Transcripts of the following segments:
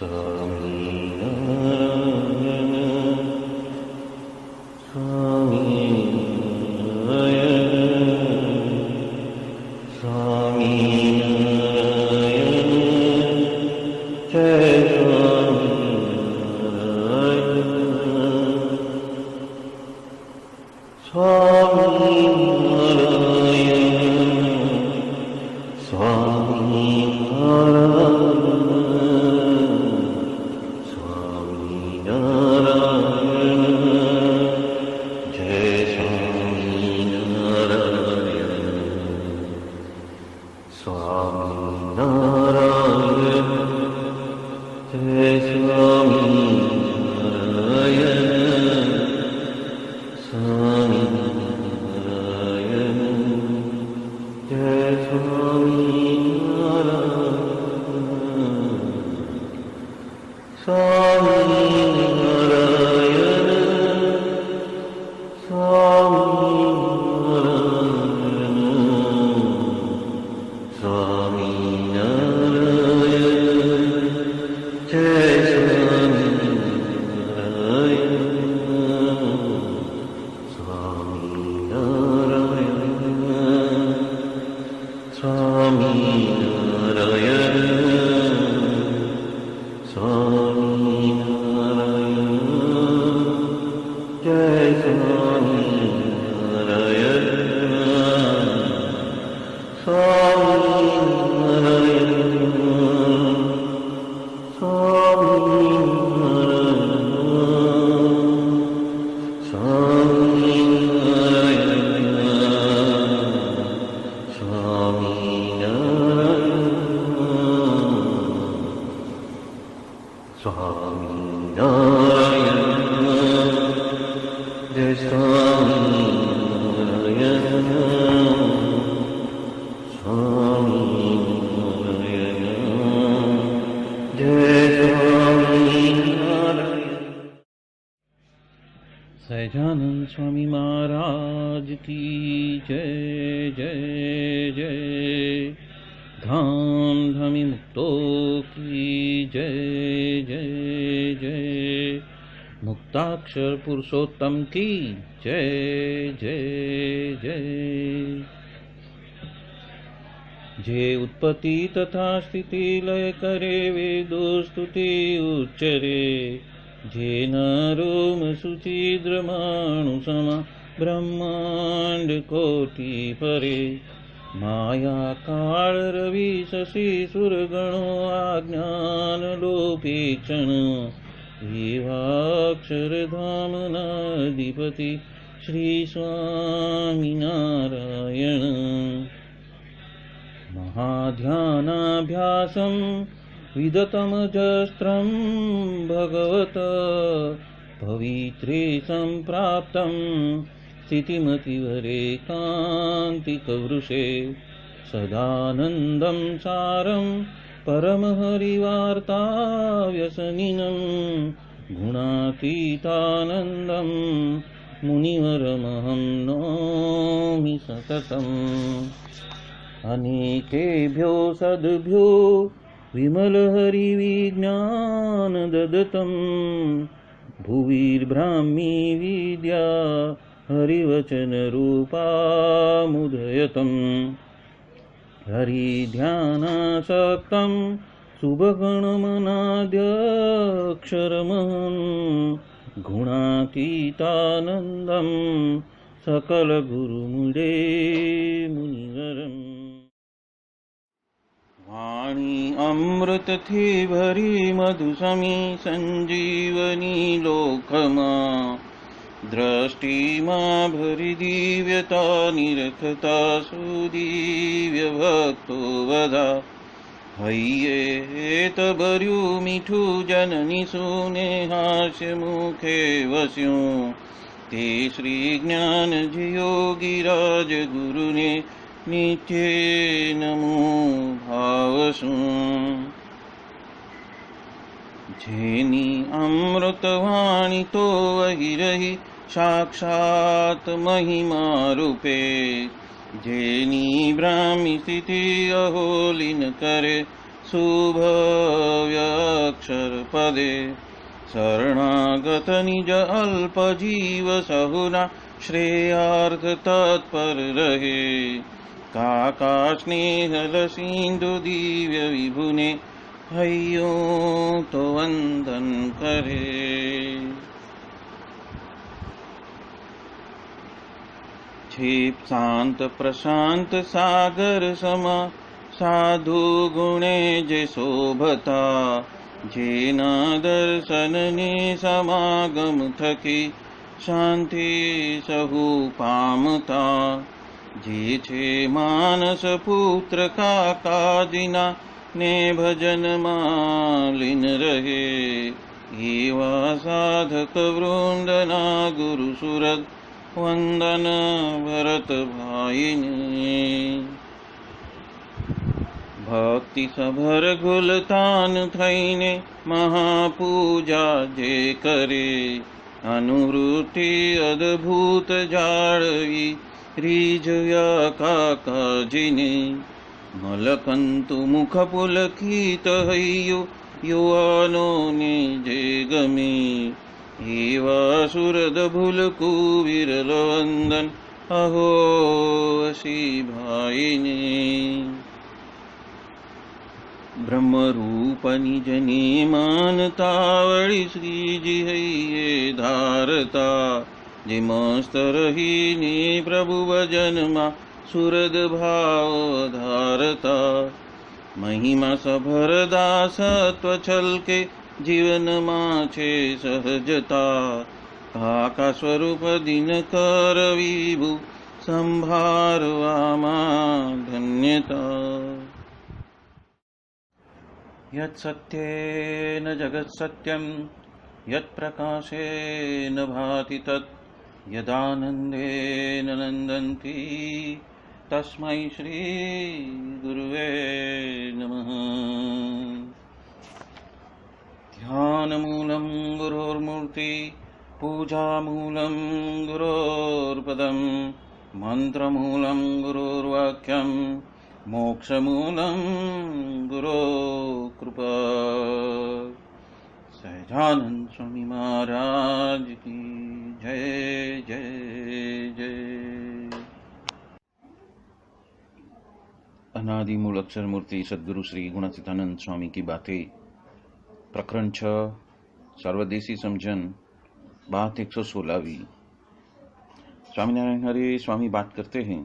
सहजानंद स्वामी महाराज की जय जय जय। धाम धमी मुक्तों की जय जय जय। मुक्ताक्षर पुरुषोत्तम की जय जय जय। जे उत्पत्ति तथा स्थिति लय करे वेदो स्तुति उच्चरे। जे नरोम सुचिद्रमाणु समा ब्रह्मांड कोटि परे। माया काल रवि शशि सुरगणो आज्ञान लोपेक्षण। एवाक्षर धाम नाधिपति श्री स्वामी नारायण। महाध्यानाभ्यासं विदतमजस्त्रं भगवत पवित्रे सम्प्राप्तं स्थितिमतिवरे कान्तिकवृषे। सदानन्दं सारं परमहरिवार्ताव्यसनिनं। गुणातीतानन्दं मुनिवरमहं नौमि सततम्। अनेकेभ्यो सद्भ्यो विमलहरिविज्ञान ददतं। भुविर्ब्राह्मी विद्या हरिवचनरूपामुदयतम्। हरिध्यानासक्तं शुभगणमनाद्यक्षरमहं। गुणातीतानन्दं सकलगुरुमुदे मुनिवरम्। वाणी अमृत थी भरी मधुसमी संजीवनी लोकमा। दृष्टि मां भरी दिव्यता निरखता सुदिव्य भक्तो वधा। हइये तबर्यु मीठू जननी सुने हास्य मुखे वस्यों। ते श्री ज्ञान योगीराज गुरु ने नित्य नमो भावसु। जेनी अमृतवाणी तो वही रही साक्षात महिमा रूपे। जेनी ब्राह्मी स्थिति अहोलिन करे शुभव्यक्षर पदे शरणागत निज अल्प जीव सहुना श्रेयार्थ तत्पर रहे काका स्नेहल सिंधु दिव्य विभुने हयो तो वंदन करे। क्षिप शांत प्रशांत सागर समा साधु गुणे जे शोभता जेना दर्शन ने समागम थकी शांति सहु पामता जे छे मानस पुत्र काकाजिना ने भजन मालिन रहे एवा साधक वृंदना गुरु सुरत वंदन भरत भाईने। भक्ति सभर घुलतान थईने महापूजा जे करे अनुवृत्ति अद्भुत जाळवी रीजया काकाजिने मलकंतु मुख पुलकित हयो युवानो ने जे गमे एवा सुरद भूल कुविरल वंदन अहो असी भाईने। ब्रह्म रूप निज ने मानता वळी श्रीजी हइये धारता जे मस्त रही ने प्रभु भजन मा सुरद भाव धारता महिमा सभर दासत्व छलके जीवन माछे सहजता काका स्वरूप दिन कर विभु संभारवामा धन्यता। यत् सत्येन जगत् सत्यं यत् प्रकाशेन भाति तत् यदानन्देन नन्दन्ति तस्मै श्री गुरुवे नमः। ध्यानमूलं गुरोर्मूर्ति पूजामूलं गुरोर्पदं मंत्रमूलं गुरोर्वाक्यं मोक्षमूलं गुरो कृपा। सहजानंद स्वामी महाराज की जय जय जय। अनादि मूल अक्षर मूर्ति सद्गुरु श्री गुणातीतानंद स्वामी की बातें प्रकरण 6 सर्वदेशी समझन बात 116वीं। स्वामीनारायण हरे स्वामी बात करते हैं,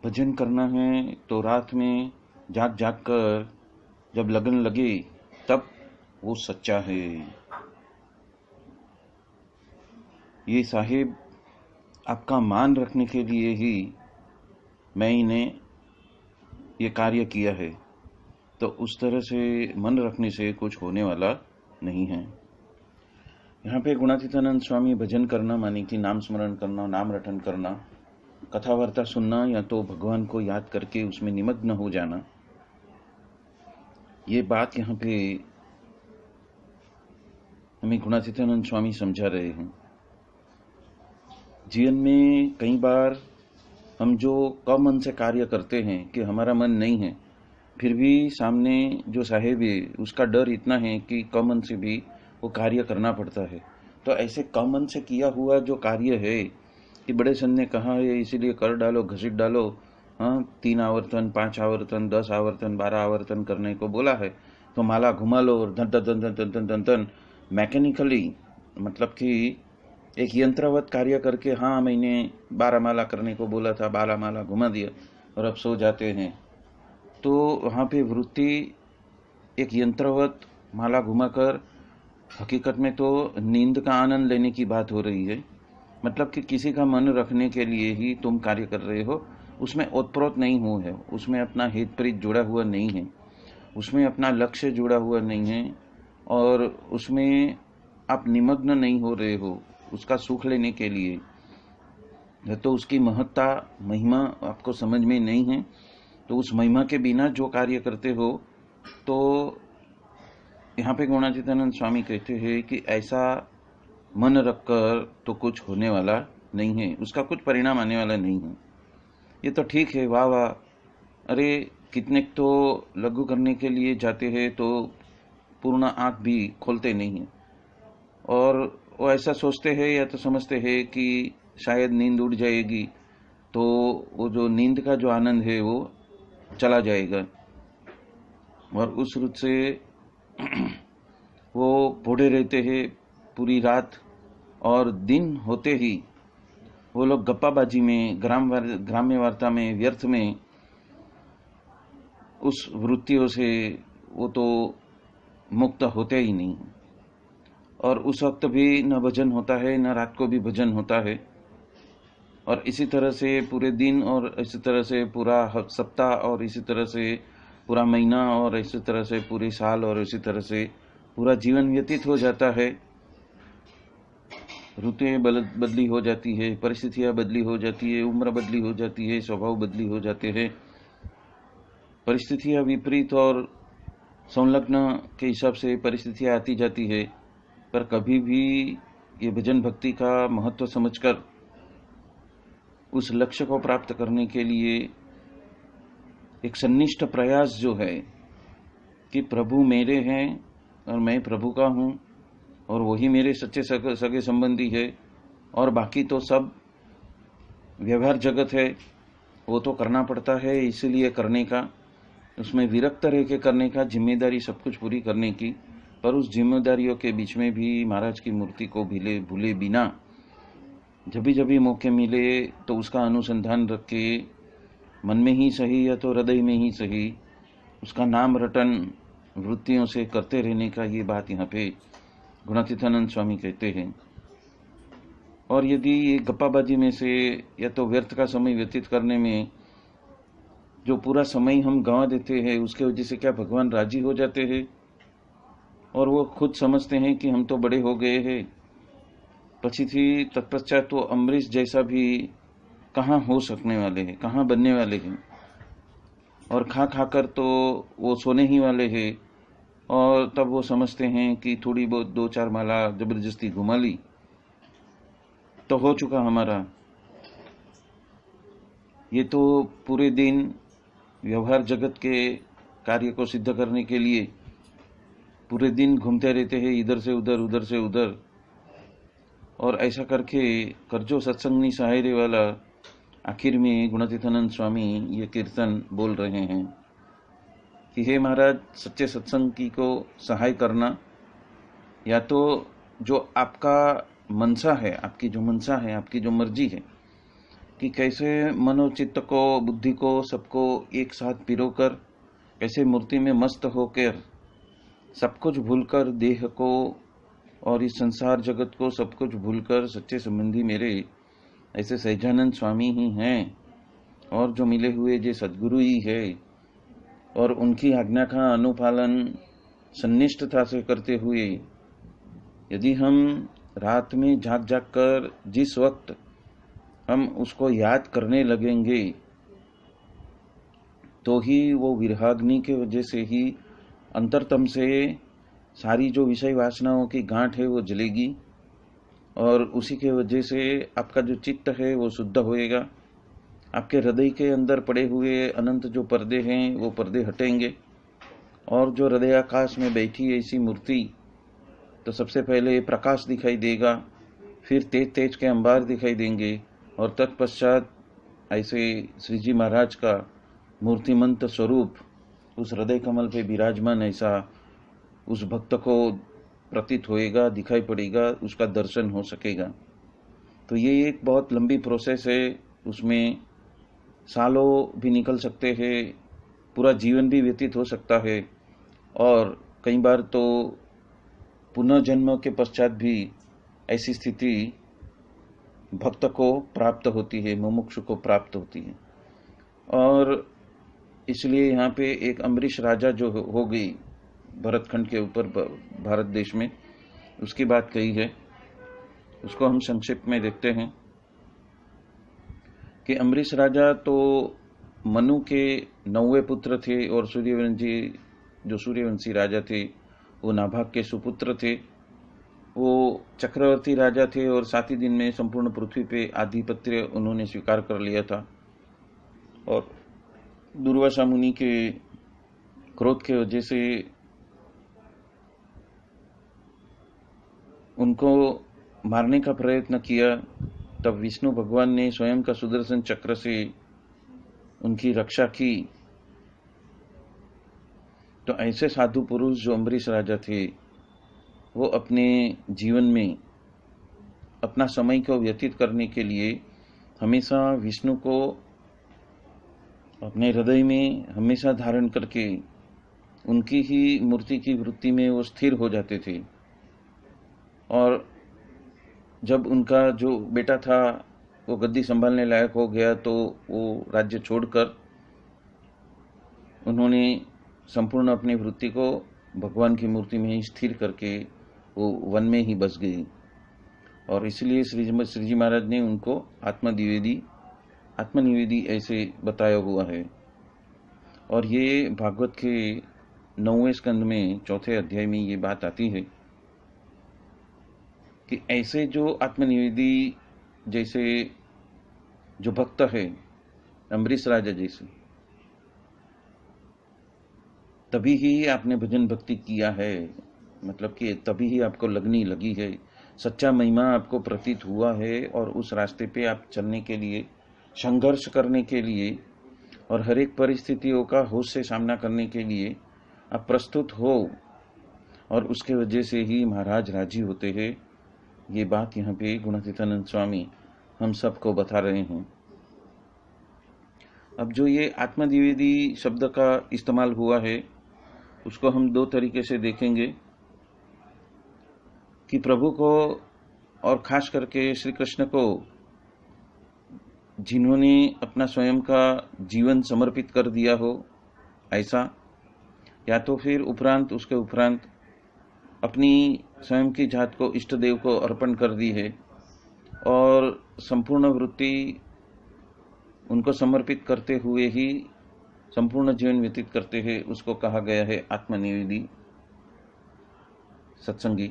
भजन करना है तो रात में जाग जाग कर जब लगन लगे तब वो सच्चा है। ये साहिब आपका मान रखने के लिए ही मैंने ये कार्य किया है, तो उस तरह से मन रखने से कुछ होने वाला नहीं है। यहाँ पे गुणातीतानंद स्वामी भजन करना माने कि नाम स्मरण करना, नाम रटन करना, कथा वार्ता सुनना या तो भगवान को याद करके उसमें निमग्न हो जाना, ये बात यहाँ पे हमें गुणातीतानंद स्वामी समझा रहे हैं। जीवन में कई बार हम जो कमन से कार्य करते हैं कि हमारा मन नहीं है, फिर भी सामने जो साहेब है उसका डर इतना है कि कमन से भी वो कार्य करना पड़ता है। तो ऐसे कमन से किया हुआ जो कार्य है कि बड़े सन ने कहा है इसीलिए कर डालो, घसीट डालो, हाँ 3 आवर्तन 5 आवर्तन 10 आवर्तन 12 आवर्तन करने को बोला है, तो माला घुमा लो और धन धन धन धन धन धन मैकेनिकली, मतलब कि एक यंत्रवत कार्य करके हाँ मैंने 12 माला करने को बोला था, 12 माला घुमा दिया और अब सो जाते हैं। तो वहाँ पे वृत्ति एक यंत्रवत माला घुमाकर हकीकत में तो नींद का आनंद लेने की बात हो रही है। मतलब कि किसी का मन रखने के लिए ही तुम कार्य कर रहे हो, उसमें ओतप्रोत नहीं हो है, उसमें अपना हित प्रीत जुड़ा हुआ नहीं है, उसमें अपना लक्ष्य जुड़ा हुआ नहीं है और उसमें आप निमग्न नहीं हो रहे हो उसका सुख लेने के लिए, तो उसकी महत्ता महिमा आपको समझ में नहीं है। तो उस महिमा के बिना जो कार्य करते हो, तो यहाँ पे गुणातीतानंद स्वामी कहते हैं कि ऐसा मन रखकर तो कुछ होने वाला नहीं है, उसका कुछ परिणाम आने वाला नहीं है। ये तो ठीक है, वाह वाह, अरे कितने तो लघु करने के लिए जाते हैं तो पूर्ण आंख भी खोलते नहीं हैं, और वो ऐसा सोचते हैं या तो समझते हैं कि शायद नींद उड़ जाएगी, तो वो जो नींद का जो आनंद है वो चला जाएगा, और उस रूप से वो बूढ़े रहते हैं पूरी रात, और दिन होते ही वो लोग गप्पाबाजी में, ग्राम्य वार्ता में, व्यर्थ में उस वृत्तियों से वो तो मुक्त होते ही नहीं। और उस वक्त भी न भजन होता है, न रात को भी भजन होता है, और इसी तरह से पूरे दिन, और इसी तरह से पूरा सप्ताह, और इसी तरह से पूरा महीना, और इसी तरह से पूरे साल, और इसी तरह से पूरा जीवन व्यतीत हो जाता है। ऋतुएं बदली हो जाती है, परिस्थितियां बदली हो जाती है, उम्र बदली हो जाती है, स्वभाव बदली हो जाते हैं, परिस्थितियां विपरीत और संलग्न के हिसाब से परिस्थितियां आती जाती है। पर कभी भी ये भजन भक्ति का महत्व समझकर उस लक्ष्य को प्राप्त करने के लिए एक सन्निष्ठ प्रयास जो है कि प्रभु मेरे हैं और मैं प्रभु का हूँ, और वही मेरे सच्चे सगे संबंधी है, और बाकी तो सब व्यवहार जगत है, वो तो करना पड़ता है, इसीलिए करने का, उसमें विरक्त रह के करने का, जिम्मेदारी सब कुछ पूरी करने की। पर उस जिम्मेदारियों के बीच में भी महाराज की मूर्ति को भूले बिना जब भी मौके मिले तो उसका अनुसंधान रख के मन में ही सही या तो हृदय में ही सही उसका नाम रटन वृत्तियों से करते रहने का, ये बात यहाँ पे गुणातीतानंद स्वामी कहते हैं। और यदि ये गप्पाबाजी में से या तो व्यर्थ का समय व्यतीत करने में जो पूरा समय हम गंवा देते हैं, उसके वजह से क्या भगवान राजी हो जाते हैं, और वो खुद समझते हैं कि हम तो बड़े हो गए हैं। पछी तत्पश्चात तो अम्बरीश जैसा भी कहाँ हो सकने वाले हैं, कहाँ बनने वाले हैं, और खा खाकर तो वो सोने ही वाले हैं। और तब वो समझते हैं कि थोड़ी बहुत 2-4 माला जबरदस्ती घुमा ली तो हो चुका हमारा। ये तो पूरे दिन व्यवहार जगत के कार्य को सिद्ध करने के लिए पूरे दिन घूमते रहते हैं, इधर से उधर, उधर से उधर, और ऐसा करके करजो सत्संग नी सहायरे वाला आखिर में गुणातीतानंद स्वामी ये कीर्तन बोल रहे हैं कि हे महाराज, सच्चे सत्संग की को सहाय करना, या तो जो आपका मनसा है, आपकी जो मनसा है, आपकी जो मर्जी है कि कैसे मनोचित्त को, बुद्धि को, सबको एक साथ पिरोकर कैसे मूर्ति में मस्त होकर सब कुछ भूलकर, देह को और इस संसार जगत को सब कुछ भूलकर सच्चे संबंधी मेरे ऐसे सहजानंद स्वामी ही हैं, और जो मिले हुए जो सद्गुरु ही है, और उनकी आज्ञा का अनुपालन सन्निष्ठता से करते हुए यदि हम रात में जाग जाग कर जिस वक्त हम उसको याद करने लगेंगे तो ही वो विरहाग्नि के वजह से ही अंतरतम से सारी जो विषय वासनाओं की गांठ है वो जलेगी, और उसी के वजह से आपका जो चित्त है वो शुद्ध होएगा। आपके हृदय के अंदर पड़े हुए अनंत जो पर्दे हैं वो पर्दे हटेंगे, और जो हृदय आकाश में बैठी ऐसी मूर्ति, तो सबसे पहले प्रकाश दिखाई देगा, फिर तेज तेज के अंबार दिखाई देंगे, और तत्पश्चात ऐसे श्री जी महाराज का मूर्तिमंत स्वरूप उस हृदय कमल पे विराजमान ऐसा उस भक्त को प्रतीत होएगा, दिखाई पड़ेगा, उसका दर्शन हो सकेगा। तो ये एक बहुत लंबी प्रोसेस है, उसमें सालों भी निकल सकते हैं, पूरा जीवन भी व्यतीत हो सकता है, और कई बार तो पुनर्जन्म के पश्चात भी ऐसी स्थिति भक्त को प्राप्त होती है, मुमुक्षु को प्राप्त होती है। और इसलिए यहाँ पे एक अम्बरीश राजा जो हो गई भरतखंड के ऊपर भारत देश में, उसकी बात कही है, उसको हम संक्षिप्त में देखते हैं कि अम्बरीश राजा तो मनु के 9वें पुत्र थे, और सूर्यवंशी जो सूर्यवंशी राजा थे वो नाभाग के सुपुत्र थे। वो चक्रवर्ती राजा थे, और 7 ही दिन में संपूर्ण पृथ्वी पे आधिपत्य उन्होंने स्वीकार कर लिया था। और दुर्वासा मुनि के क्रोध के वजह से उनको मारने का प्रयत्न किया, तब विष्णु भगवान ने स्वयं का सुदर्शन चक्र से उनकी रक्षा की। तो ऐसे साधु पुरुष जो अम्बरीश राजा थे, वो अपने जीवन में अपना समय को व्यतीत करने के लिए हमेशा विष्णु को अपने हृदय में हमेशा धारण करके उनकी ही मूर्ति की वृत्ति में वो स्थिर हो जाते थे। और जब उनका जो बेटा था वो गद्दी संभालने लायक हो गया, तो वो राज्य छोड़कर उन्होंने संपूर्ण अपनी वृत्ति को भगवान की मूर्ति में ही स्थिर करके वो वन में ही बस गई। और इसलिए श्रीजी महाराज ने उनको आत्मनिवेदी ऐसे बताया हुआ है। और ये भागवत के 9वें स्कंद में 4थे अध्याय में ये बात आती है कि ऐसे जो आत्मनिवेदी जैसे जो भक्त है, अम्बरीश राजा जैसे, तभी ही आपने भजन भक्ति किया है, मतलब कि तभी ही आपको लगनी लगी है, सच्चा महिमा आपको प्रतीत हुआ है, और उस रास्ते पे आप चलने के लिए, संघर्ष करने के लिए और हर एक परिस्थितियों का होश से सामना करने के लिए आप प्रस्तुत हो, और उसके वजह से ही महाराज राजी होते हैं। ये बात यहाँ पे गुणातीतानंद स्वामी हम सबको बता रहे हैं। अब जो ये आत्मनिवेदी शब्द का इस्तेमाल हुआ है, उसको हम 2 तरीके से देखेंगे कि प्रभु को और खास करके श्री कृष्ण को जिन्होंने अपना स्वयं का जीवन समर्पित कर दिया हो, ऐसा, या तो फिर उसके उपरांत अपनी स्वयं की जात को इष्ट देव को अर्पण कर दी है और संपूर्ण वृत्ति उनको समर्पित करते हुए ही संपूर्ण जीवन व्यतीत करते हैं, उसको कहा गया है आत्मनिवेदी सत्संगी।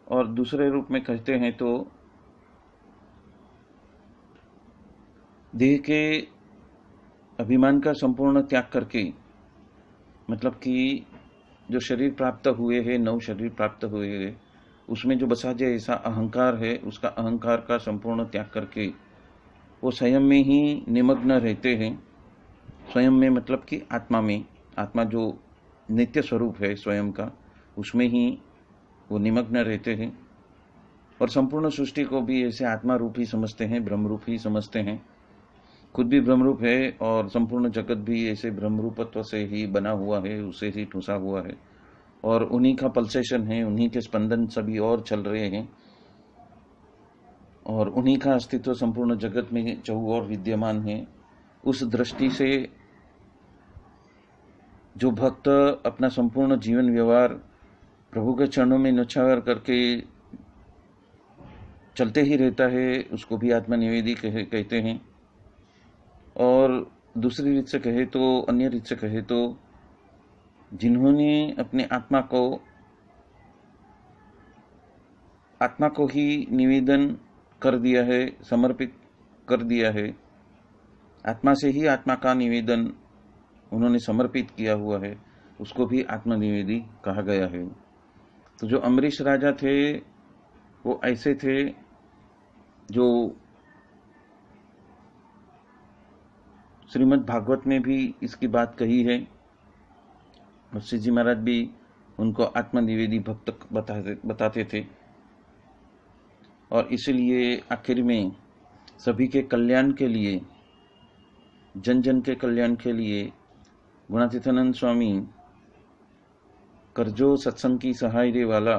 और दूसरे रूप में कहते हैं तो देह के अभिमान का संपूर्ण त्याग करके, मतलब कि जो शरीर प्राप्त हुए हैं, 9 शरीर प्राप्त हुए हैं, उसमें जो बसा जाए ऐसा अहंकार है, उसका अहंकार का संपूर्ण त्याग करके वो स्वयं में ही निमग्न रहते हैं। स्वयं में मतलब कि आत्मा में, आत्मा जो नित्य स्वरूप है स्वयं का, उसमें ही वो निमग्न रहते हैं। और संपूर्ण सृष्टि को भी ऐसे आत्मा रूप ही समझते हैं, ब्रह्म रूप ही समझते हैं। खुद भी ब्रह्मरूप है और संपूर्ण जगत भी ऐसे ब्रह्मरूपत्व से ही बना हुआ है, उसे ही ठूसा हुआ है, और उन्हीं का पल्सेशन है, उन्हीं के स्पंदन सभी और चल रहे हैं, और उन्हीं का अस्तित्व संपूर्ण जगत में चहुओर विद्यमान है। उस दृष्टि से जो भक्त अपना संपूर्ण जीवन व्यवहार प्रभु के चरणों में न्यौछावर करके चलते ही रहता है, उसको भी आत्मनिवेदी कहते हैं। और दूसरी रीत से कहे तो, अन्य रीत से कहे तो, जिन्होंने अपने आत्मा को ही निवेदन कर दिया है, समर्पित कर दिया है, आत्मा से ही आत्मा का निवेदन उन्होंने समर्पित किया हुआ है, उसको भी आत्मनिवेदी कहा गया है। तो जो अम्बरीश राजा थे वो ऐसे थे जो श्रीमद् भागवत में भी इसकी बात कही है, और श्री जी महाराज भी उनको आत्मनिवेदी भक्त बताते थे। और इसलिए आखिर में सभी के कल्याण के लिए, जन जन के कल्याण के लिए गुणातीतानंद स्वामी करजो सत्संग की सहाय रे वाला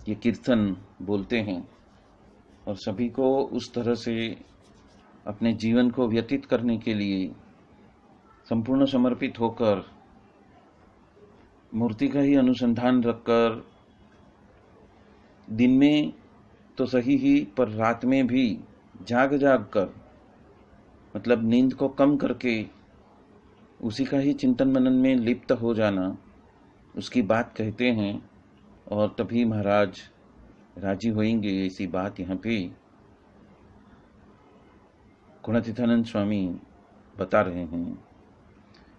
ये कीर्तन बोलते हैं, और सभी को उस तरह से अपने जीवन को व्यतीत करने के लिए संपूर्ण समर्पित होकर, मूर्ति का ही अनुसंधान रखकर, दिन में तो सही ही पर रात में भी जाग कर, मतलब नींद को कम करके उसी का ही चिंतन मनन में लिप्त हो जाना, उसकी बात कहते हैं। और तभी महाराज राजी होंगे, ऐसी बात यहाँ पे गुणातीतानंद स्वामी बता रहे हैं।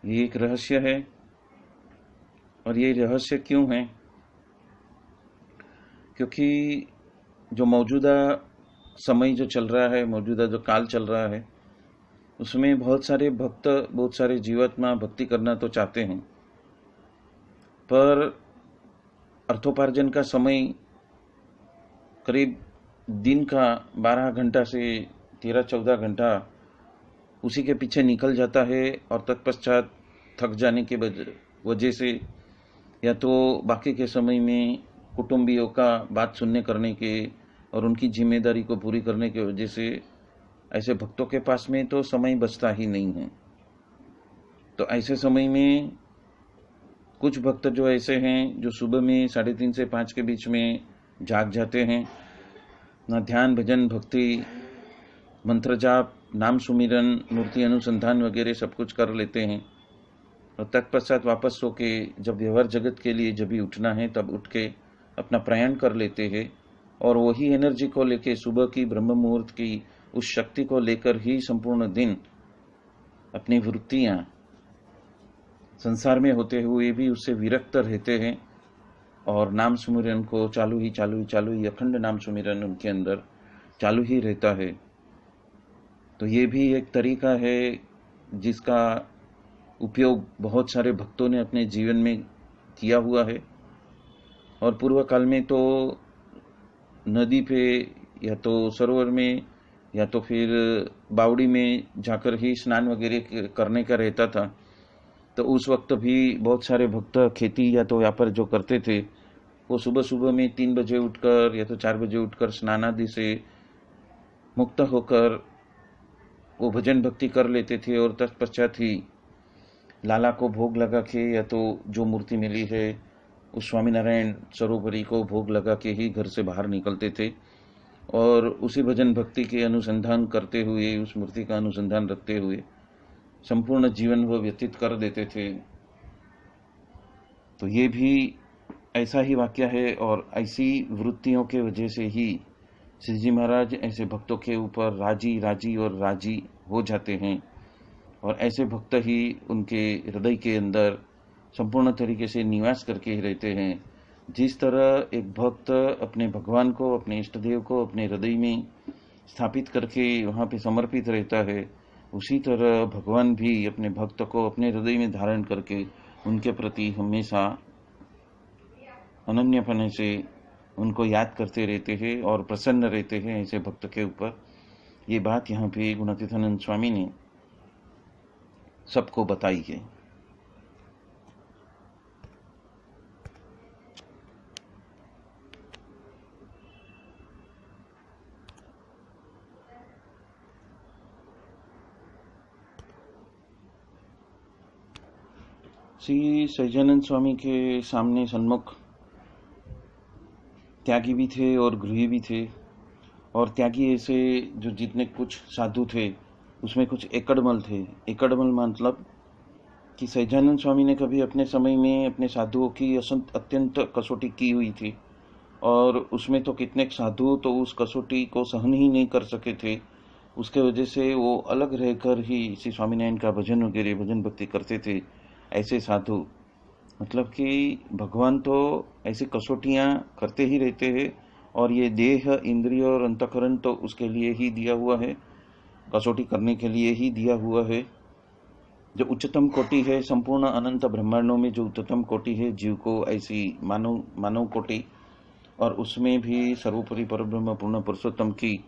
ये एक रहस्य है। और ये रहस्य क्यों है? क्योंकि जो मौजूदा समय जो चल रहा है, मौजूदा जो काल चल रहा है, उसमें बहुत सारे भक्त, बहुत सारे जीवात्मा भक्ति करना तो चाहते हैं, पर अर्थोपार्जन का समय करीब दिन का 12 घंटा से 13-14 घंटा उसी के पीछे निकल जाता है, और तत्पश्चात थक जाने के वजह से या तो बाकी के समय में कुटुंबियों का बात सुनने करने के और उनकी जिम्मेदारी को पूरी करने की वजह से ऐसे भक्तों के पास में तो समय बचता ही नहीं है। तो ऐसे समय में कुछ भक्त जो ऐसे हैं जो सुबह में 3:30 से 5 के बीच में जाग जाते हैं, ना ध्यान भजन भक्ति मंत्र जाप नाम सुमिरन मूर्ति अनुसंधान वगैरह सब कुछ कर लेते हैं, और तत्पश्चात वापस सो के जब व्यवहार जगत के लिए जब भी उठना है तब उठ के अपना प्रयाण कर लेते हैं, और वही एनर्जी को लेके सुबह की ब्रह्म मुहूर्त की उस शक्ति को लेकर ही संपूर्ण दिन अपनी वृत्तियां संसार में होते हुए भी उससे विरक्त रहते हैं, और नाम सुमिरन को चालू ही अखंड नाम सुमिरन उनके अंदर चालू ही रहता है। तो ये भी एक तरीका है जिसका उपयोग बहुत सारे भक्तों ने अपने जीवन में किया हुआ है। और पूर्व काल में तो नदी पे या तो सरोवर में या तो फिर बावड़ी में जाकर ही स्नान वगैरह करने का रहता था। तो उस वक्त भी बहुत सारे भक्त खेती या तो व्यापार जो करते थे, वो सुबह सुबह में 3 बजे उठकर या तो 4 बजे उठकर स्नान आदि से मुक्त होकर वो भजन भक्ति कर लेते थे, और तत्पश्चात ही लाला को भोग लगा के या तो जो मूर्ति मिली है उस स्वामीनारायण सरोवरी को भोग लगा के ही घर से बाहर निकलते थे, और उसी भजन भक्ति के अनुसंधान करते हुए, उस मूर्ति का अनुसंधान रखते हुए संपूर्ण जीवन वह व्यतीत कर देते थे। तो ये भी ऐसा ही वाक्य है, और ऐसी वृत्तियों के वजह से ही श्री जी महाराज ऐसे भक्तों के ऊपर राजी राजी और राजी हो जाते हैं, और ऐसे भक्त ही उनके हृदय के अंदर संपूर्ण तरीके से निवास करके ही रहते हैं। जिस तरह एक भक्त अपने भगवान को, अपने इष्ट देव को अपने हृदय में स्थापित करके वहाँ पे समर्पित रहता है, उसी तरह भगवान भी अपने भक्त को अपने हृदय में धारण करके उनके प्रति हमेशा अनन्यपने से उनको याद करते रहते हैं और प्रसन्न रहते हैं ऐसे भक्त के ऊपर। ये बात यहाँ पे गुणातीतानंद स्वामी ने सबको बताई है। श्री सहजानंद स्वामी के सामने सन्मुख त्यागी भी थे और गृही भी थे। और त्यागी ऐसे जो जितने कुछ साधु थे उसमें कुछ एकड़मल थे। एकड़मल मतलब कि सहजानंद स्वामी ने कभी अपने समय में अपने साधुओं की अत्यंत कसौटी की हुई थी, और उसमें तो कितने साधु तो उस कसौटी को सहन ही नहीं कर सके थे। उसके वजह से वो अलग रहकर ही श्री स्वामीनारायण का भजन वगैरह भजन भक्ति करते थे। ऐसे साधु मतलब कि भगवान तो ऐसी कसौटियाँ करते ही रहते हैं, और ये देह इंद्रिय और अंतःकरण तो उसके लिए ही दिया हुआ है, कसौटी करने के लिए ही दिया हुआ है। जो उच्चतम कोटि है संपूर्ण अनंत ब्रह्मांडों में, जो उच्चतम कोटि है जीव को ऐसी मानव कोटि, और उसमें भी सर्वोपरि परब्रह्म पूर्ण पुरुषोत्तम की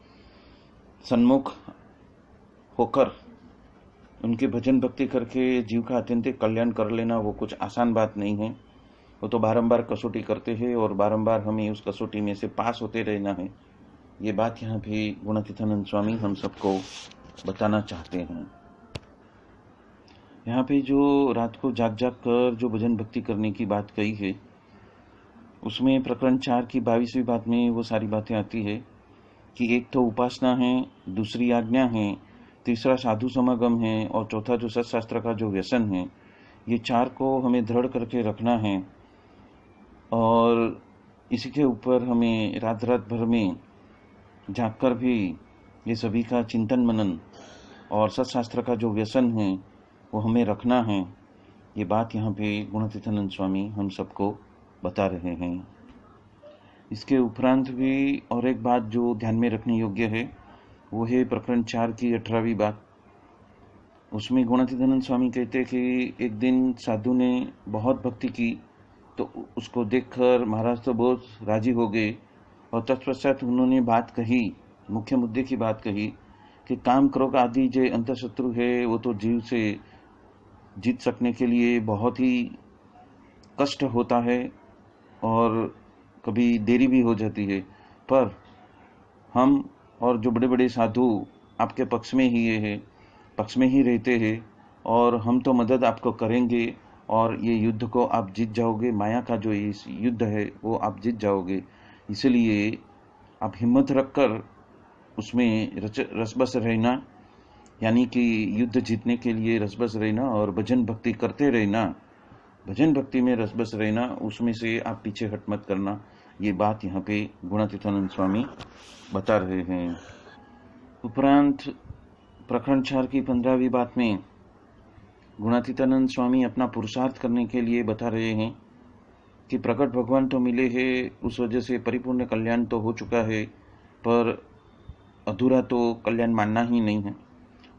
सन्मुख होकर उनके भजन भक्ति करके जीव का अत्यंत कल्याण कर लेना वो कुछ आसान बात नहीं है। वो तो बारंबार कसौटी करते हैं और बारंबार हमें उस कसौटी में से पास होते रहना है। ये बात यहाँ भी गुणातीतानंद स्वामी हम सबको बताना चाहते हैं। यहाँ पे जो रात को जाग जाग कर जो भजन भक्ति करने की बात कही है, उसमें प्रकरण 4 की 22वीं बात में वो सारी बातें आती है कि एक तो उपासना है, दूसरी आज्ञा है, तीसरा साधु समागम है, और चौथा जो सत्शास्त्र का जो व्यसन है। ये 4 को हमें दृढ़ करके रखना है, और इसी के ऊपर हमें रात रात भर में जागकर भी ये सभी का चिंतन मनन और सत्शास्त्र का जो व्यसन है वो हमें रखना है। ये बात यहाँ पे गुणातीतानंद स्वामी हम सबको बता रहे हैं। इसके उपरांत भी और एक बात जो ध्यान में रखने योग्य है वो है प्रकरण 4 की 18वीं बात। उसमें गुणातीतानंद स्वामी कहते हैं कि एक दिन साधु ने बहुत भक्ति की, तो उसको देखकर महाराज तो बहुत राजी हो गए और तत्पश्चात उन्होंने बात कही, मुख्य मुद्दे की बात कही कि काम क्रोध आदि जो अंतःशत्रु है वो तो जीव से जीत सकने के लिए बहुत ही कष्ट होता है और कभी देरी भी हो जाती है, पर हम और जो बड़े बड़े साधु आपके पक्ष में ही है, पक्ष में ही रहते हैं और हम तो मदद आपको करेंगे और ये युद्ध को आप जीत जाओगे। माया का जो इस युद्ध है वो आप जीत जाओगे। इसलिए आप हिम्मत रखकर उसमें रसबस रहना, यानी कि युद्ध जीतने के लिए रसबस रहना और भजन भक्ति करते रहना, भजन भक्ति में रसबस रहना, उसमें से आप पीछे हट मत करना। ये बात यहाँ पे गुणातीतानंद स्वामी बता रहे हैं। उपरांत प्रकरण 4 की 15वीं बात में गुणातीतानंद स्वामी अपना पुरुषार्थ करने के लिए बता रहे हैं कि प्रकट भगवान तो मिले हैं, उस वजह से परिपूर्ण कल्याण तो हो चुका है, पर अधूरा तो कल्याण मानना ही नहीं है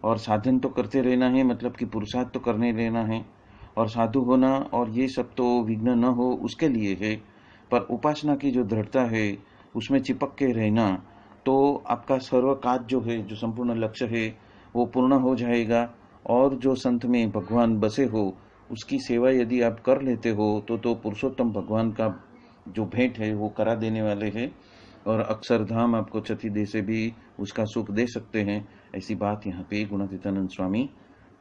और साधन तो करते रहना है, मतलब कि पुरुषार्थ तो करने रहना है और साधु होना और ये सब तो विघ्न न हो उसके लिए है। पर उपासना की जो दृढ़ता है उसमें चिपक के रहना, तो आपका सर्व काज जो है, जो संपूर्ण लक्ष्य है वो पूर्ण हो जाएगा और जो संत में भगवान बसे हो उसकी सेवा यदि आप कर लेते हो तो पुरुषोत्तम भगवान का जो भेंट है वो करा देने वाले हैं और अक्षरधाम आपको चती दे से भी उसका सुख दे सकते हैं। ऐसी बात यहाँ पे गुणातीतानंद स्वामी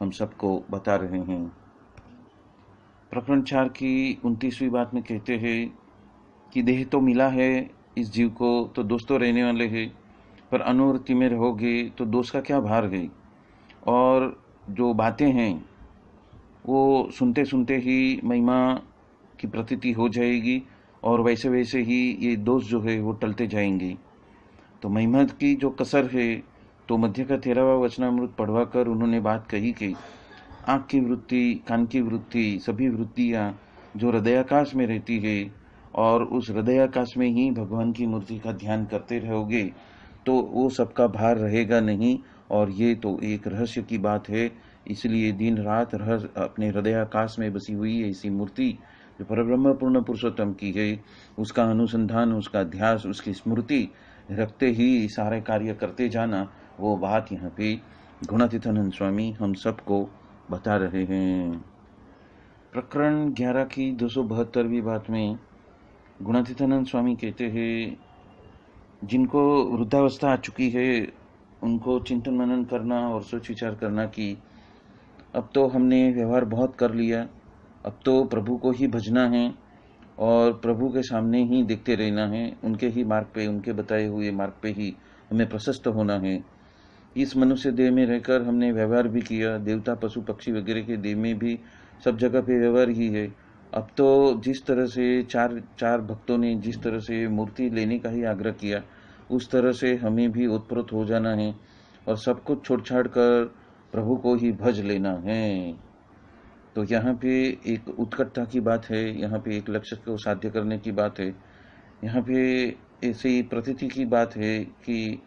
हम सबको बता रहे हैं। प्रकरण 4 की 29वीं बात में कहते हैं कि देह तो मिला है इस जीव को, तो दोष तो रहने वाले हैं, पर अनुवृत्ति में रहोगे तो दोष का क्या भार है और जो बातें हैं वो सुनते सुनते ही महिमा की प्रतीति हो जाएगी और वैसे वैसे ही ये दोष जो है वो टलते जाएंगे। तो महिमा की जो कसर है, तो मध्य का 13वां वचनामृत पढ़वा कर उन्होंने बात कही कि आँख की वृत्ति, कान की वृत्ति, सभी वृत्तियाँ जो हृदयाकाश में रहती है और उस हृदयाकाश में ही भगवान की मूर्ति का ध्यान करते रहोगे तो वो सबका भार रहेगा नहीं। और ये तो एक रहस्य की बात है, इसलिए दिन रात अपने हृदयाकाश में बसी हुई ऐसी मूर्ति जो परब्रह्म पूर्ण पुरुषोत्तम की है, उसका अनुसंधान, उसका ध्यास, उसकी स्मृति रखते ही सारे कार्य करते जाना, वो बात यहाँ पे गुणातीतानंद स्वामी हम सबको बता रहे हैं। प्रकरण 11 की 272वीं बात में गुणातीतानंद स्वामी कहते हैं जिनको वृद्धावस्था आ चुकी है उनको चिंतन मनन करना और सोच विचार करना कि अब तो हमने व्यवहार बहुत कर लिया, अब तो प्रभु को ही भजना है और प्रभु के सामने ही देखते रहना है, उनके ही मार्ग पे, उनके बताए हुए मार्ग पे ही हमें प्रशस्त होना है। इस मनुष्य देह में रहकर हमने व्यवहार भी किया, देवता पशु पक्षी वगैरह के देह में भी सब जगह पे व्यवहार ही है। अब तो जिस तरह से चार भक्तों ने जिस तरह से मूर्ति लेने का ही आग्रह किया, उस तरह से हमें भी उत्प्रोत हो जाना है और सब कुछ छोड़ छाड़ कर प्रभु को ही भज लेना है। तो यहाँ पे एक उत्कटता की बात है, यहाँ पे एक लक्ष्य को साध्य करने की बात है, यहाँ पे ऐसी प्रतीति की बात है कि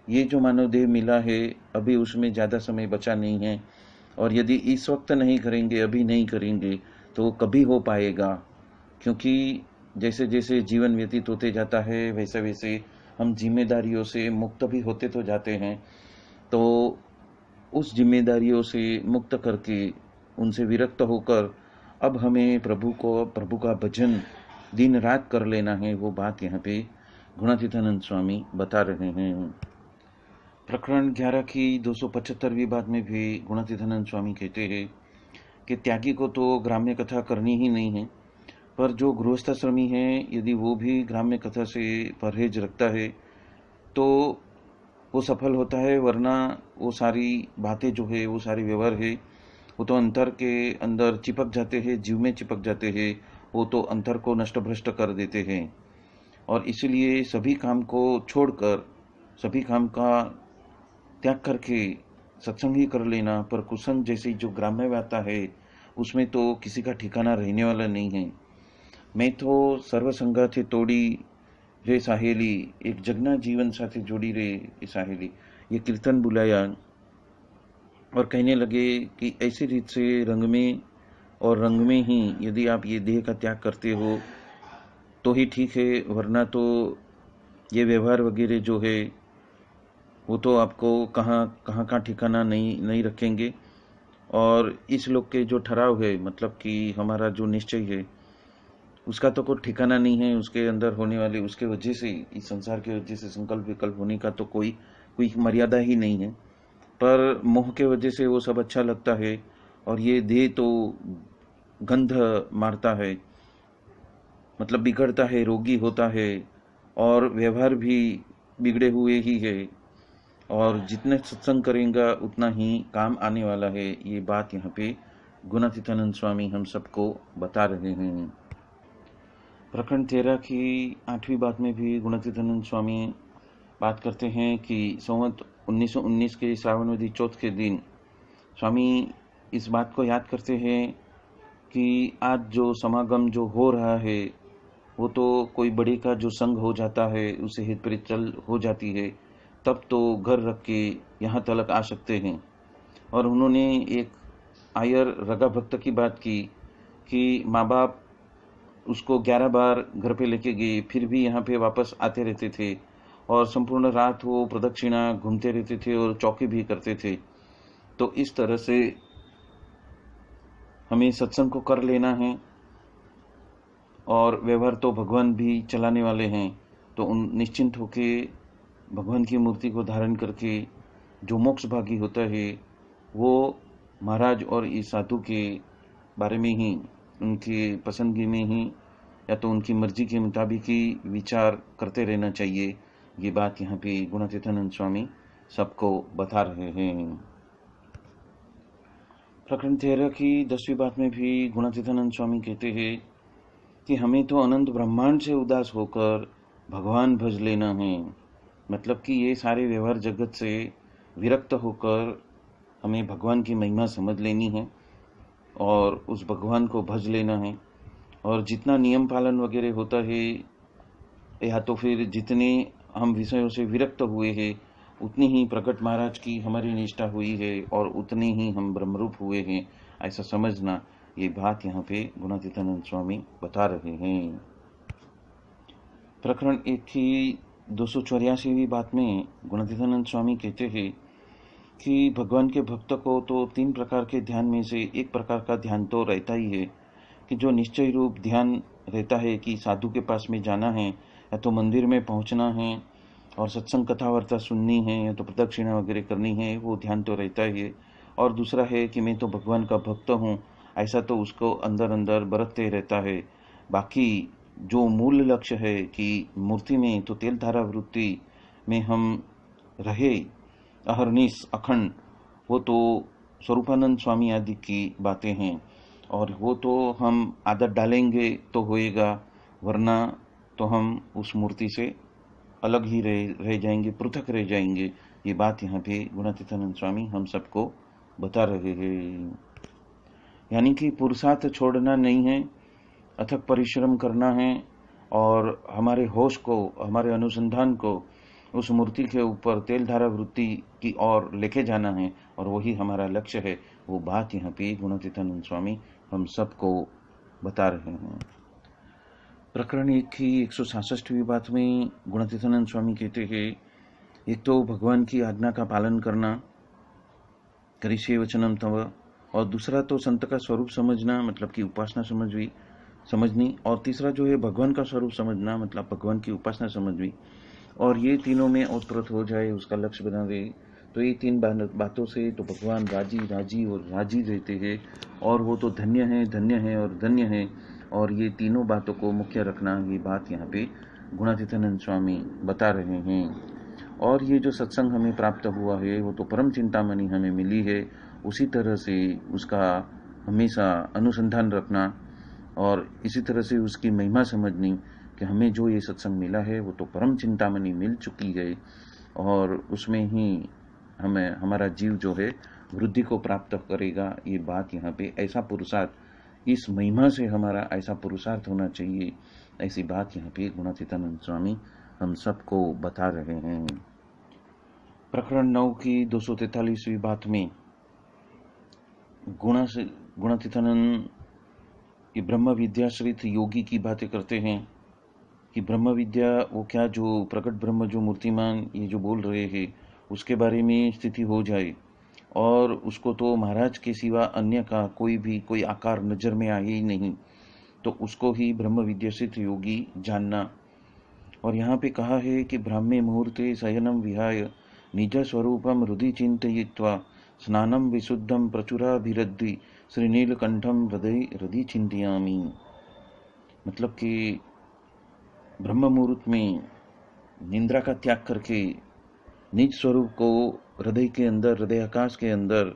ये जो मानव देह मिला है अभी उसमें ज़्यादा समय बचा नहीं है और यदि इस वक्त नहीं करेंगे, अभी नहीं करेंगे तो कभी हो पाएगा, क्योंकि जैसे जैसे जीवन व्यतीत होते जाता है वैसे वैसे हम जिम्मेदारियों से मुक्त भी होते तो जाते हैं। तो उस जिम्मेदारियों से मुक्त करके, उनसे विरक्त होकर अब हमें प्रभु का भजन दिन रात कर लेना है, वो बात यहाँ पे गुणातीतानंद स्वामी बता रहे हैं। प्रकरण 11 की 275वीं बात में भी गुणातीतानंद स्वामी कहते हैं कि त्यागी को तो ग्राम्य कथा करनी ही नहीं है, पर जो गृहस्थाश्रमी है यदि वो भी ग्राम्य कथा से परहेज रखता है तो वो सफल होता है, वरना वो सारी बातें जो है, वो सारी व्यवहार है, वो तो अंतर के अंदर चिपक जाते हैं, जीव में चिपक जाते हैं, वो तो अंतर को नष्ट भ्रष्ट कर देते हैं। और इसलिए सभी काम को छोड़कर, सभी काम का त्याग करके सत्संग ही कर लेना, पर कुसंग जैसी जो ग्राम्य वार्ता है उसमें तो किसी का ठिकाना रहने वाला नहीं है। मैं तो सर्व संगाथे तोड़ी रे साहेली, एक जगना जीवन साथे जोड़ी रे साहेली, ये कीर्तन बुलाया और कहने लगे कि ऐसी रीत से रंग में और रंग में ही यदि आप ये देह का त्याग करते हो तो ही ठीक है, वरना तो ये व्यवहार वगैरह जो है वो तो आपको कहाँ कहाँ का ठिकाना नहीं रखेंगे। और इस लोक के जो ठहराव है, मतलब कि हमारा जो निश्चय है, उसका तो कोई ठिकाना नहीं है। उसके अंदर होने वाले उसके वजह से, इस संसार के वजह से संकल्प विकल्प होने का तो कोई कोई मर्यादा ही नहीं है। पर मोह के वजह से वो सब अच्छा लगता है, और ये देह तो गंध मारता है, मतलब बिगड़ता है, रोगी होता है, और व्यवहार भी बिगड़े हुए ही है। और जितने सत्संग करेंगे उतना ही काम आने वाला है। ये बात यहाँ पे गुणातीतानंद स्वामी हम सबको बता रहे हैं। प्रकरण 13 की 8वीं बात में भी गुणातीतानंद स्वामी बात करते हैं कि संवत 1919 के श्रावणवदी चौथ के दिन स्वामी इस बात को याद करते हैं कि आज जो समागम जो हो रहा है वो तो कोई बड़े का जो संग हो जाता है, उसे हित परिचल हो जाती है, तब तो घर रख के यहाँ तलक आ सकते हैं। और उन्होंने एक आयर रगा भक्त की बात की कि माँ बाप उसको 11 बार घर पे लेके गए, फिर भी यहाँ पे वापस आते रहते थे, और संपूर्ण रात वो प्रदक्षिणा घूमते रहते थे और चौकी भी करते थे। तो इस तरह से हमें सत्संग को कर लेना है, और व्यवहार तो भगवान भी चलाने वाले हैं। तो उन निश्चिंत होके भगवान की मूर्ति को धारण करके जो मोक्ष भागी होता है वो महाराज और इस साधु के बारे में ही, उनकी पसंदगी में ही, या तो उनकी मर्जी के मुताबिक ही विचार करते रहना चाहिए। ये बात यहाँ पे गुणातीतानंद स्वामी सबको बता रहे हैं। प्रकरण 13 की 10वीं बात में भी गुणातीतानंद स्वामी कहते हैं कि हमें तो अनंत ब्रह्मांड से उदास होकर भगवान भज लेना है। मतलब कि ये सारे व्यवहार जगत से विरक्त होकर हमें भगवान की महिमा समझ लेनी है और उस भगवान को भज लेना है। और जितना नियम पालन वगैरह होता है, या तो फिर जितने हम विषयों से विरक्त हुए हैं, उतनी ही प्रकट महाराज की हमारी निष्ठा हुई है और उतने ही हम ब्रह्मरूप हुए हैं, ऐसा समझना। ये बात यहाँ पे गुणातीतानंद स्वामी बता रहे हैं। प्रकरण 1 की 284वीं बात में गुणातीतानंद स्वामी कहते हैं कि भगवान के भक्त को तो 3 प्रकार के ध्यान में से एक प्रकार का ध्यान तो रहता ही है, कि जो निश्चय रूप ध्यान रहता है कि साधु के पास में जाना है, या तो मंदिर में पहुंचना है और सत्संग कथा वार्ता सुननी है, या तो प्रदक्षिणा वगैरह करनी है, वो ध्यान तो रहता ही है। और दूसरा है कि मैं तो भगवान का भक्त हूँ, ऐसा तो उसको अंदर अंदर बरतते रहता है। बाकी जो मूल लक्ष्य है कि मूर्ति में तो तेल धारा वृत्ति में हम रहे अहरनिश अखंड, वो तो स्वरूपानंद स्वामी आदि की बातें हैं, और वो तो हम आदत डालेंगे तो होएगा, वरना तो हम उस मूर्ति से अलग ही रह जाएंगे, पृथक रह जाएंगे। ये बात यहाँ पे गुणातीतानंद स्वामी हम सबको बता रहे हैं। यानी कि पुरुषार्थ छोड़ना नहीं है, अथक परिश्रम करना है, और हमारे होश को, हमारे अनुसंधान को उस मूर्ति के ऊपर तेल धारा वृत्ति की ओर लेके जाना है, और वही हमारा लक्ष्य है। वो बात यहाँ पे गुणातीतानंद स्वामी हम सबको बता रहे हैं। प्रकरण 1 की 166वीं बात में गुणातीतानंद स्वामी कहते हैं, एक तो भगवान की आज्ञा का पालन करना, करिष्ये वचनम तव, और दूसरा तो संत का स्वरूप समझना, मतलब कि उपासना समझनी, और तीसरा जो है भगवान का स्वरूप समझना, मतलब भगवान की उपासना समझनी। और ये तीनों में ओतप्रोत हो जाए, उसका लक्ष्य बना दे, तो ये 3 बातों से तो भगवान राजी राजी और राजी रहते हैं, और वो तो धन्य है धन्य है और धन्य है। और ये तीनों बातों को मुख्य रखना, ये बात यहाँ पे गुणातीतानंद स्वामी बता रहे हैं। और ये जो सत्संग हमें प्राप्त हुआ है वो तो परम चिंतामणि हमें मिली है, उसी तरह से उसका हमेशा अनुसंधान रखना, और इसी तरह से उसकी महिमा समझनी कि हमें जो ये सत्संग मिला है वो तो परम चिंतामणि मिल चुकी है, और उसमें ही हमें हमारा जीव जो है वृद्धि को प्राप्त करेगा। ये बात यहाँ पे ऐसा पुरुषार्थ, इस महिमा से हमारा ऐसा पुरुषार्थ होना चाहिए, ऐसी बात यहाँ पे गुणातीतानंद स्वामी हम सबको बता रहे हैं। प्रकरण 9 की 243वीं बात में गुणातीतानंद ये ब्रह्म विद्याश्रित योगी की बातें करते हैं कि ब्रह्म विद्या वो क्या, जो प्रकट ब्रह्म जो मूर्तिमान ये जो बोल रहे हैं उसके बारे में स्थिति हो जाए और उसको तो महाराज के सिवा अन्य का कोई आकार नजर में आए ही नहीं, तो उसको ही ब्रह्म विद्याश्रित योगी जानना। और यहाँ पे कहा है कि ब्राह्मे मुहूर्ते शयनम विहाय निज स्वरूपम हृदि चिंतयित्वा स्नानम विशुद्धम प्रचुराभिरद्धि श्रीनीलकंठम हृदय चिंतयामि। मतलब कि ब्रह्म मुहूर्त में निंद्रा का त्याग करके निज स्वरूप को हृदय के अंदर, हृदय आकाश के अंदर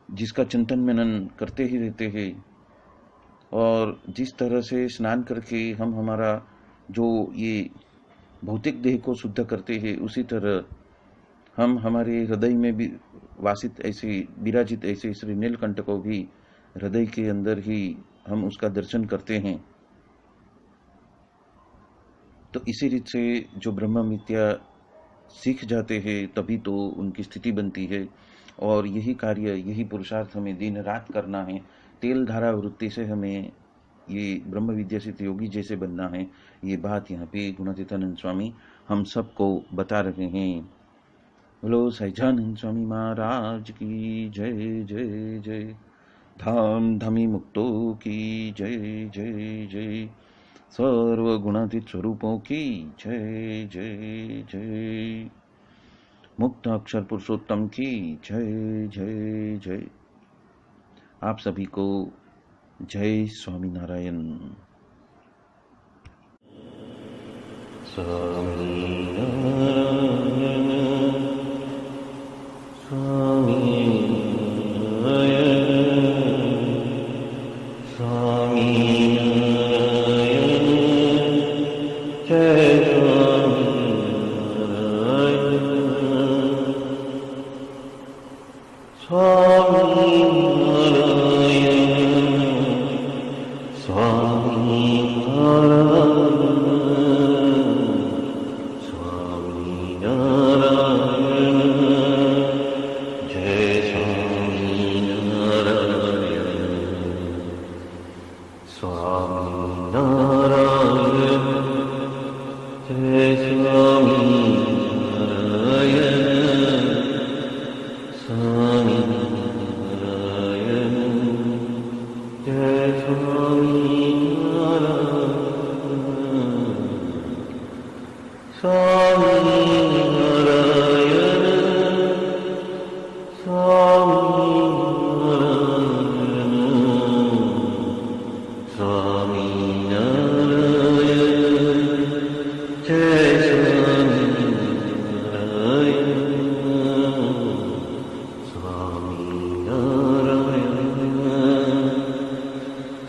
जिसका चिंतन मनन करते ही रहते हैं, और जिस तरह से स्नान करके हम हमारा जो ये भौतिक देह को शुद्ध करते हैं, उसी तरह हम हमारे हृदय में भी वासित ऐसे विराजित ऐसे श्री नीलकंठ को भी हृदय के अंदर ही हम उसका दर्शन करते हैं। तो इसी रीत से जो ब्रह्म विद्या सीख जाते हैं तभी तो उनकी स्थिति बनती है, और यही कार्य, यही पुरुषार्थ हमें दिन रात करना है। तेल धारा वृत्ति से हमें ये ब्रह्म विद्या से योगी जैसे बनना है। ये बात यहाँ पे गुणातीतानंद स्वामी हम सबको बता रहे हैं। बोलो सैजानंद स्वामी महाराज की जय जय जय। धाम धमी मुक्तों की जय जय जय। सर्व गुणातीत स्वरूपों की जय जय जय। मुक्त अक्षर पुरुषोत्तम की जय जय जय। आप सभी को जय स्वामी नारायण। स्वामी नारायण स्वामी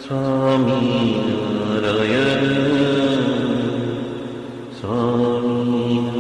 स्वामी नारायण स्वामी